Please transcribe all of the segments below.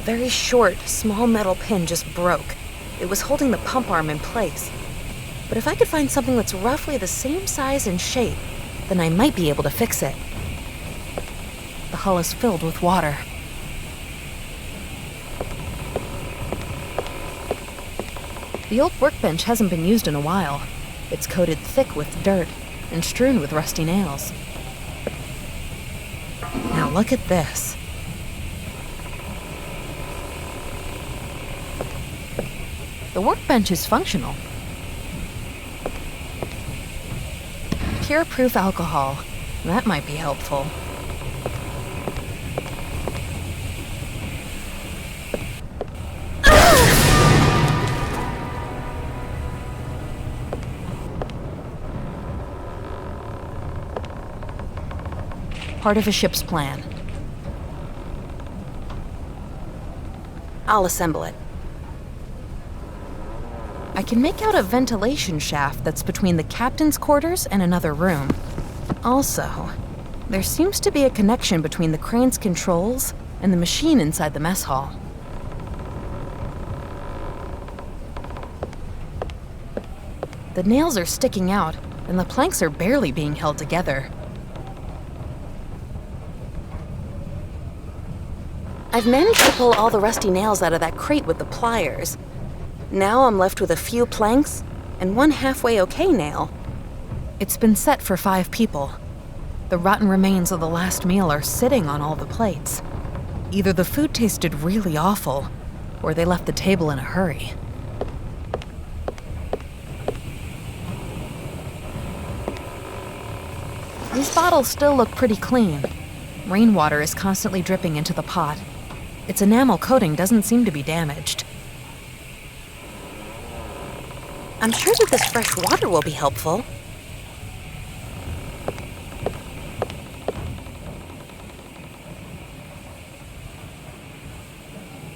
very short, small metal pin just broke. It was holding the pump arm in place. But if I could find something that's roughly the same size and shape, then I might be able to fix it. The hull is filled with water. The old workbench hasn't been used in a while. It's coated thick with dirt and strewn with rusty nails. Now look at this. The workbench is functional. Cure-proof alcohol. That might be helpful. Part of a ship's plan. I'll assemble it. I can make out a ventilation shaft that's between the captain's quarters and another room. Also, there seems to be a connection between the crane's controls and the machine inside the mess hall. The nails are sticking out, and the planks are barely being held together. I've managed to pull all the rusty nails out of that crate with the pliers. Now I'm left with a few planks and one halfway okay nail. It's been set for 5 people. The rotten remains of the last meal are sitting on all the plates. Either the food tasted really awful, or they left the table in a hurry. These bottles still look pretty clean. Rainwater is constantly dripping into the pot. Its enamel coating doesn't seem to be damaged. I'm sure that this fresh water will be helpful.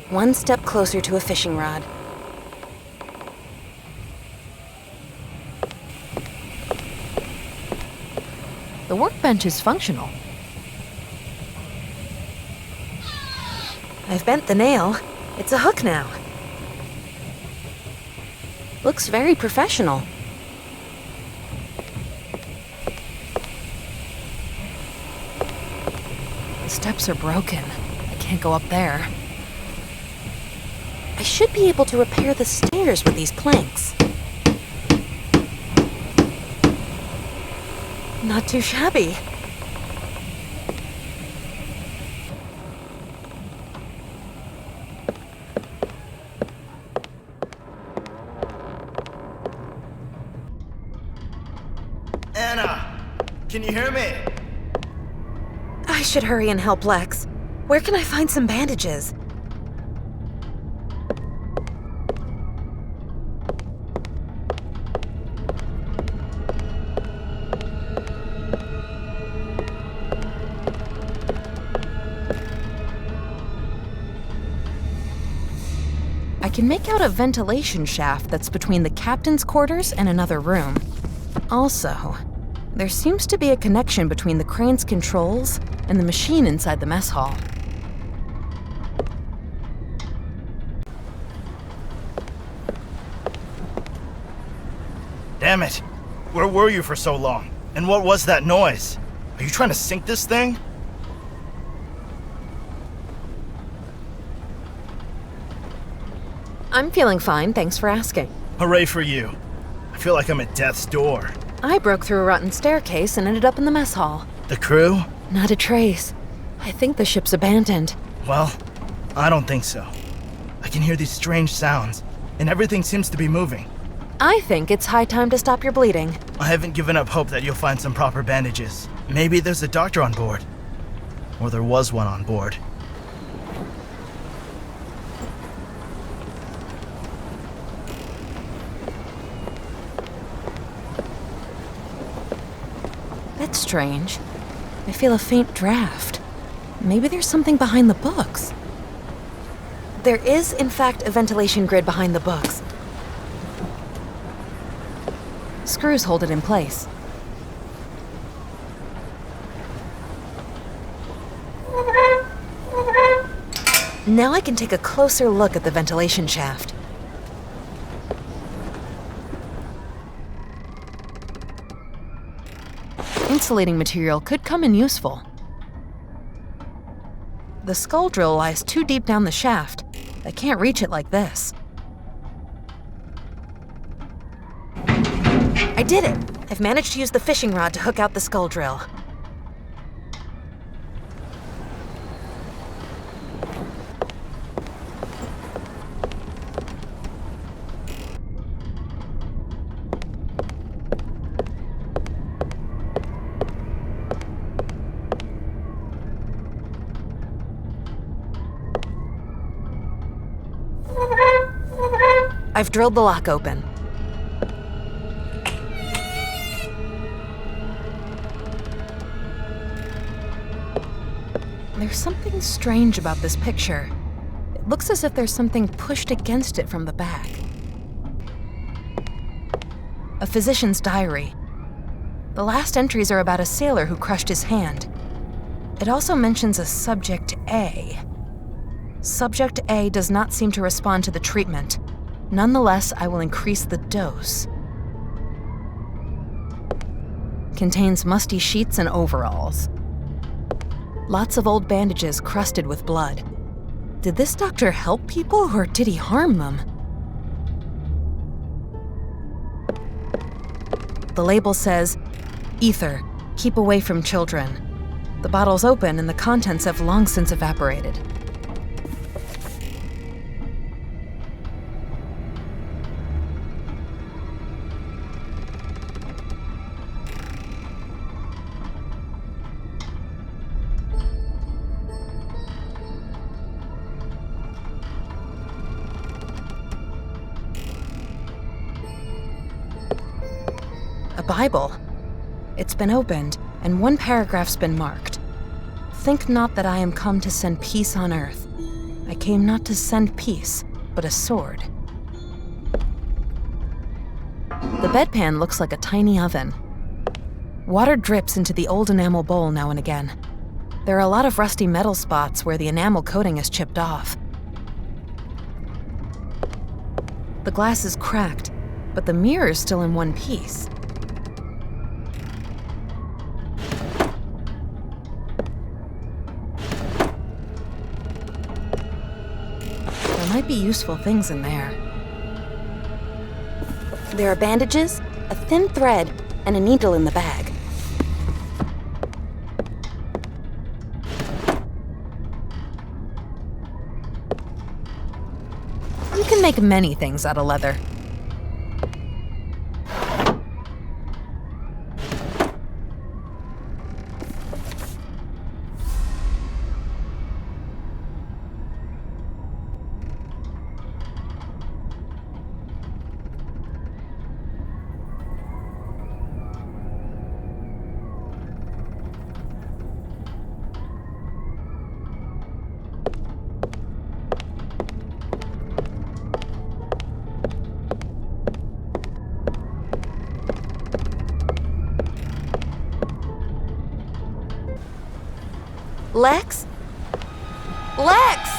One step closer to a fishing rod. The workbench is functional. I've bent the nail. It's a hook now. Looks very professional. The steps are broken. I can't go up there. I should be able to repair the stairs with these planks. Not too shabby. Anna, can you hear me? I should hurry and help Lex. Where can I find some bandages? I can make out a ventilation shaft that's between the captain's quarters and another room. Also, there seems to be a connection between the crane's controls and the machine inside the mess hall. Damn it. Where were you for so long? And what was that noise? Are you trying to sink this thing? I'm feeling fine, thanks for asking. Hooray for you. I feel like I'm at death's door. I broke through a rotten staircase and ended up in the mess hall. The crew? Not a trace. I think the ship's abandoned. Well, I don't think so. I can hear these strange sounds, and everything seems to be moving. I think it's high time to stop your bleeding. I haven't given up hope that you'll find some proper bandages. Maybe there's a doctor on board. Or there was one on board. That's strange. I feel a faint draft. Maybe there's something behind the books. There is, in fact, a ventilation grid behind the books. Screws hold it in place. Now I can take a closer look at the ventilation shaft. Insulating material could come in useful. The skull drill lies too deep down the shaft. I can't reach it like this. I did it! I've managed to use the fishing rod to hook out the skull drill. I've drilled the lock open. There's something strange about this picture. It looks as if there's something pushed against it from the back. A physician's diary. The last entries are about a sailor who crushed his hand. It also mentions a Subject A. Subject A does not seem to respond to the treatment. Nonetheless, I will increase the dose. Contains musty sheets and overalls. Lots of old bandages crusted with blood. Did this doctor help people or did he harm them? The label says, "Ether, keep away from children." The bottle's open and the contents have long since evaporated. A Bible. It's been opened, and one paragraph's been marked. "Think not that I am come to send peace on earth. I came not to send peace, but a sword." The bedpan looks like a tiny oven. Water drips into the old enamel bowl now and again. There are a lot of rusty metal spots where the enamel coating is chipped off. The glass is cracked, but the mirror is still in one piece. There might be useful things in there. There are bandages, a thin thread, and a needle in the bag. You can make many things out of leather. Lex? Lex!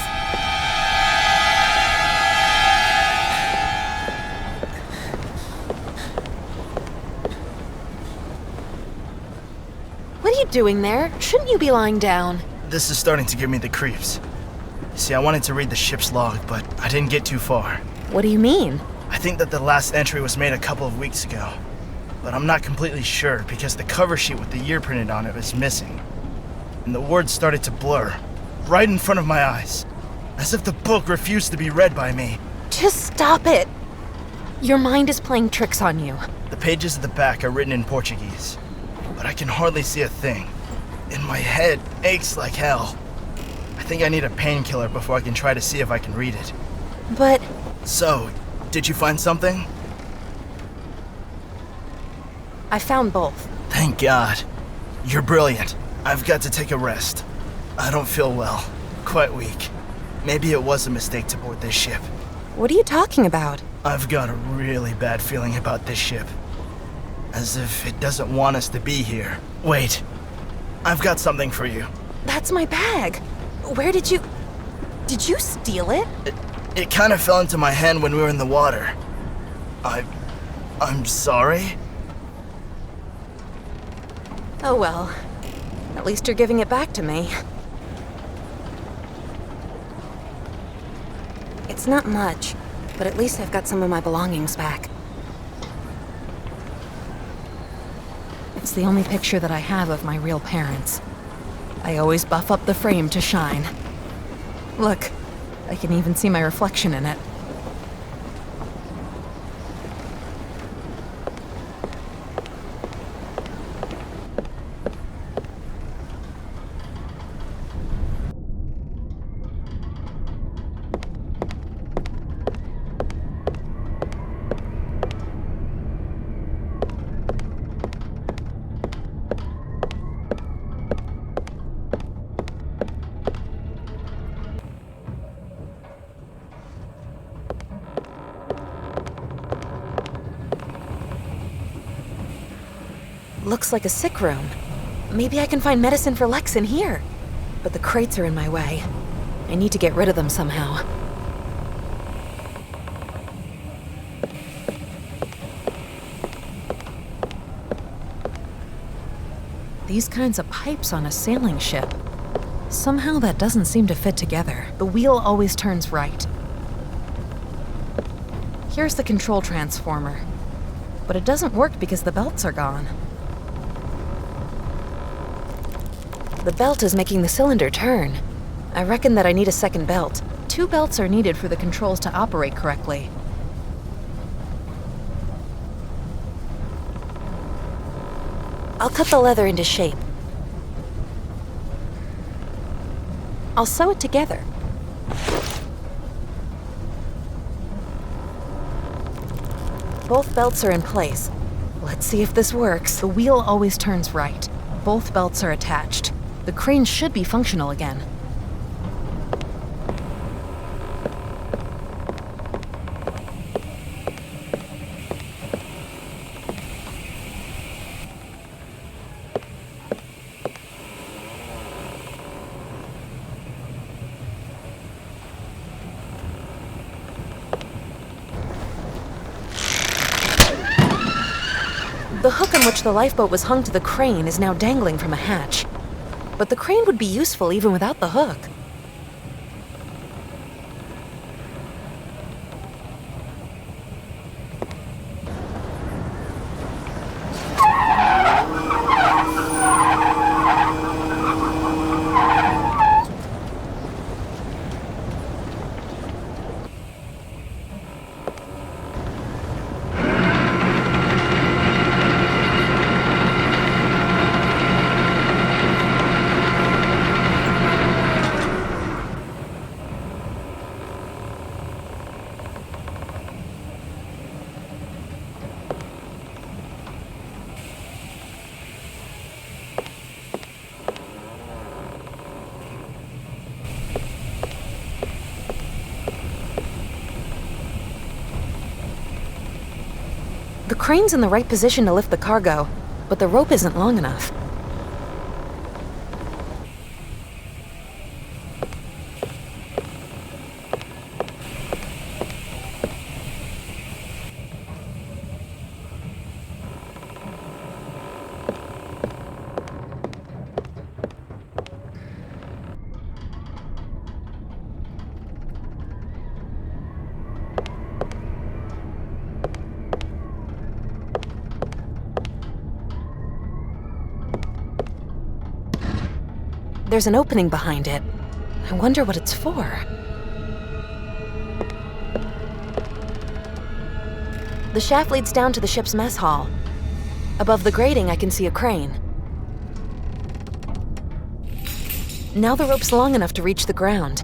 What are you doing there? Shouldn't you be lying down? This is starting to give me the creeps. See, I wanted to read the ship's log, but I didn't get too far. What do you mean? I think that the last entry was made a couple of weeks ago, but I'm not completely sure because the cover sheet with the year printed on it is missing. And the words started to blur, right in front of my eyes, as if the book refused to be read by me. Just stop it! Your mind is playing tricks on you. The pages at the back are written in Portuguese, but I can hardly see a thing. And my head aches like hell. I think I need a painkiller before I can try to see if I can read it. But... So, did you find something? I found both. Thank God. You're brilliant. I've got to take a rest. I don't feel well. Quite weak. Maybe it was a mistake to board this ship. What are you talking about? I've got a really bad feeling about this ship. As if it doesn't want us to be here. Wait. I've got something for you. That's my bag. Where did you... Did you steal it? It kind of fell into my hand when we were in the water. I'm sorry. Oh well. At least you're giving it back to me. It's not much, but at least I've got some of my belongings back. It's the only picture that I have of my real parents. I always buff up the frame to shine. Look, I can even see my reflection in it. Looks like a sick room. Maybe I can find medicine for Lex in here. But the crates are in my way. I need to get rid of them somehow. These kinds of pipes on a sailing ship. Somehow that doesn't seem to fit together. The wheel always turns right. Here's the control transformer. But it doesn't work because the belts are gone. The belt is making the cylinder turn. I reckon that I need a second belt. 2 belts are needed for the controls to operate correctly. I'll cut the leather into shape. I'll sew it together. Both belts are in place. Let's see if this works. The wheel always turns right. Both belts are attached. The crane should be functional again. The hook on which the lifeboat was hung to the crane is now dangling from a hatch. But the crane would be useful even without the hook. The crane's in the right position to lift the cargo, but the rope isn't long enough. There's an opening behind it. I wonder what it's for. The shaft leads down to the ship's mess hall. Above the grating, I can see a crane. Now the rope's long enough to reach the ground.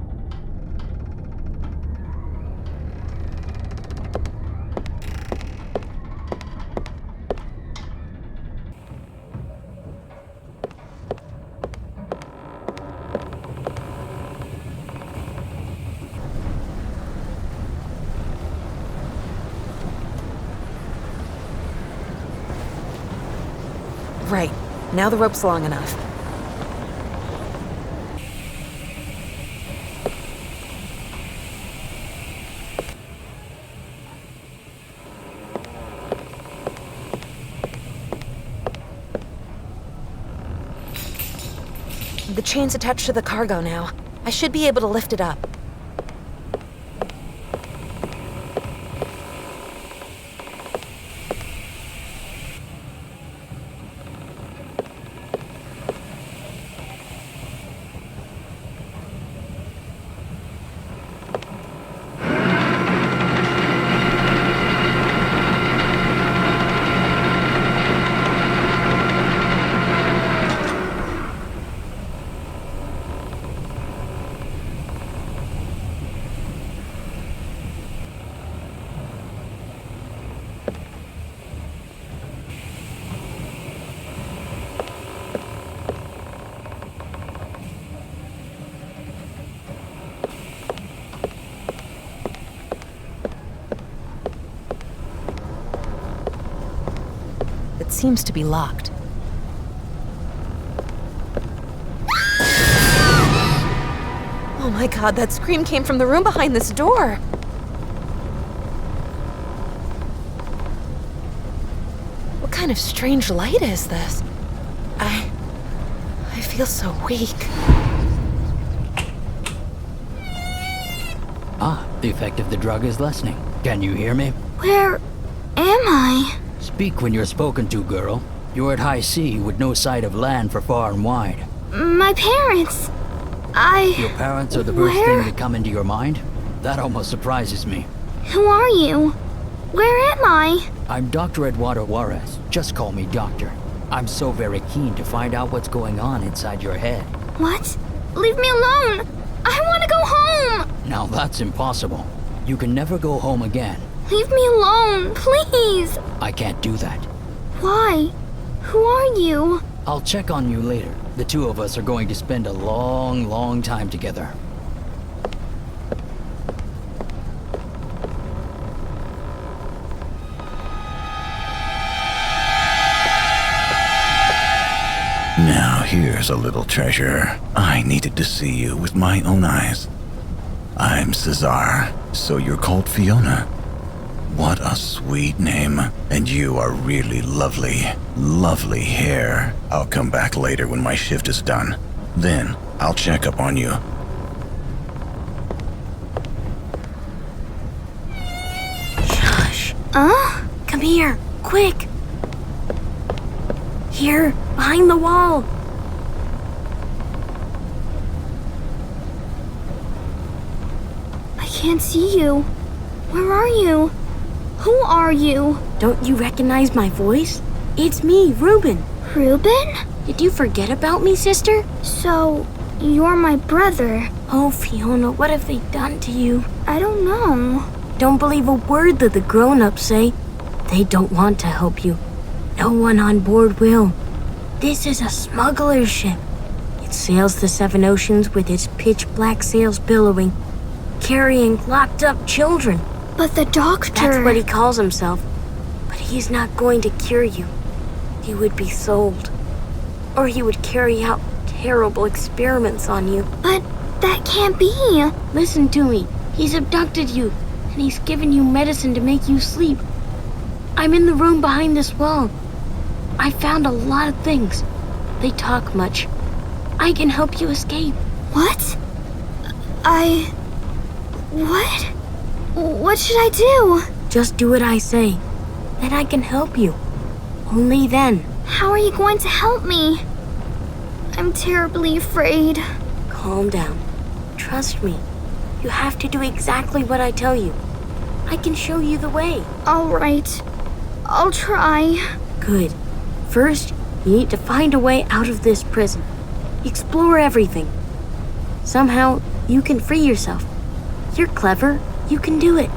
Right. Now the rope's long enough. The chain's attached to the cargo now. I should be able to lift it up. It seems to be locked. Oh my god, that scream came from the room behind this door. What kind of strange light is this? I feel so weak. The effect of the drug is lessening. Can you hear me? Where am I? Speak when you're spoken to, girl. You're at high sea with no sight of land for far and wide. My parents. Your parents are the first thing that come into your mind? That almost surprises me. Who are you? Where am I? I'm Dr. Eduardo Juarez. Just call me Doctor. I'm so very keen to find out what's going on inside your head. What? Leave me alone! I want to go home! Now that's impossible. You can never go home again. Leave me alone, please! I can't do that. Why? Who are you? I'll check on you later. The two of us are going to spend a long, long time together. Now here's a little treasure. I needed to see you with my own eyes. I'm Cesar, so you're called Fiona. What a sweet name. And you are really lovely. Lovely hair. I'll come back later when my shift is done. Then I'll check up on you. Shush. Come here, quick. Here, behind the wall. I can't see you. Where are you? Who are you? Don't you recognize my voice? It's me, Ruben. Ruben? Did you forget about me, sister? So, you're my brother. Oh, Fiona, what have they done to you? I don't know. Don't believe a word that the grown-ups say. They don't want to help you. No one on board will. This is a smuggler's ship. It sails the seven oceans with its pitch-black sails billowing, carrying locked-up children. But the doctor... That's what he calls himself. But he's not going to cure you. He would be sold. Or he would carry out terrible experiments on you. But that can't be. Listen to me. He's abducted you, and he's given you medicine to make you sleep. I'm in the room behind this wall. I found a lot of things. They talk much. I can help you escape. What? What? What should I do? Just do what I say. Then I can help you. Only then. How are you going to help me? I'm terribly afraid. Calm down. Trust me. You have to do exactly what I tell you. I can show you the way. All right. I'll try. Good. First, you need to find a way out of this prison. Explore everything. Somehow, you can free yourself. You're clever. You can do it.